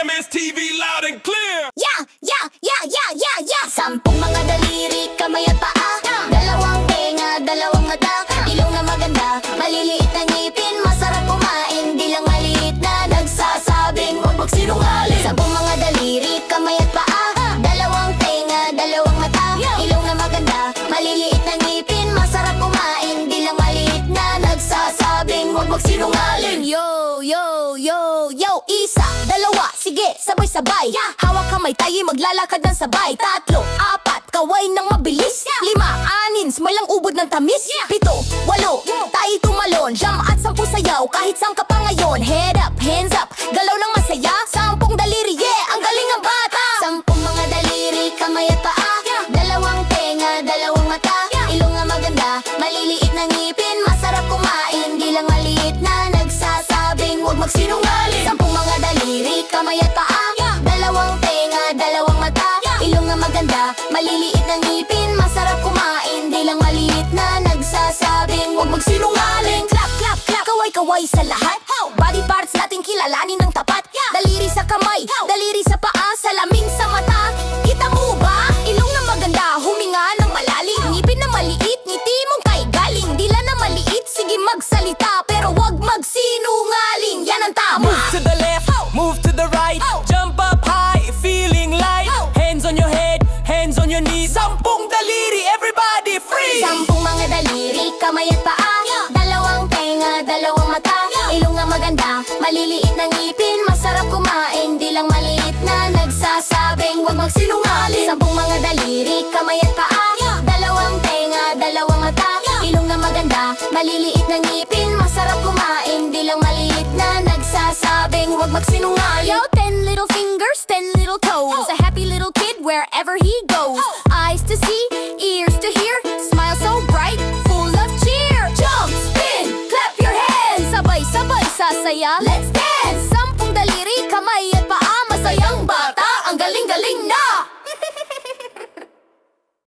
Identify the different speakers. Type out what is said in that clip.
Speaker 1: MSTV loud and clear.
Speaker 2: Sampung mga daliri, kamay at paa, dalawang tenga, dalawang mata, ilong na maganda, maliliit na ngipin, masarap kumain, di lang maliit na nagsasabing huwag magsinungaling. Sampung mga daliri, kamay at paa, dalawang tenga, dalawang mata, ilong na maganda, maliliit na ngipin, masarap kumain, di lang maliit na nagsasabing huwag magsinungaling. Yo, yo, yo, yo, isa, dalawa, sige, sabay-sabay, hawak kamay tayo maglalakad ng sabay. Tatlo, apat, kaway ng mabilis. Lima, anin, smile ang ubod ng tamis. Pito, walo, tayo tumalon. Jam at 10 sayaw, kahit saan ka pa ngayon. Head up, hands up, galaw ng masaya. 10 daliri, yeah, ang galing ng bata. 10 mga daliri, kamay at paa, dalawang tenga, dalawang mata, ilong na maganda, maliliit na ngipin, masarap kumain, di lang maliit na nagsasabing huwag magsinungaling. 10 mga daliri, kamay at paa, dalawang tenga, dalawang mata, ilong na maganda, maliliit na ngipin, masarap kumain, di lang maliit na nagsasabing huwag magsinungaling. Clap, clap, clap, kaway-kaway sa lahat. Body parts natin kilalanin ng tapat. Daliri sa kamay, daliri sa paa, salamin sa mata. Kita mo ba? Ilong na maganda, huminga ng malalim, ngipin na maliit, ngiti mong kay galing. Dila na maliit, sige magsalita, pero wag magsinungaling, yan ang tama.
Speaker 3: Move to the left, move to the right, jump up high, feeling light. Hands on your head, hands on your knees. 10 daliri, everybody freeze.
Speaker 2: 10 mga daliri, kamay at paa, dalawang tenga, dalawang mata, ilong na maganda, maliliit na ngipin, masarap kumain, di lang maliit na nagsasabing huwag magsinungaling. 10 mga daliri, kamay at paa, dalawang tenga, dalawang mata, ilong na maganda, maliliit na ngipin, masarap kumain, di lang maliit na nagsasabing huwag magsinungaling. Yo, 10 little fingers, 10 little toes, a happy little kid wherever he goes. Eyes to see, ears to hear, smile so bright, full of cheer. Jump, spin, clap your hands, sabay-sabay sasaya. Let's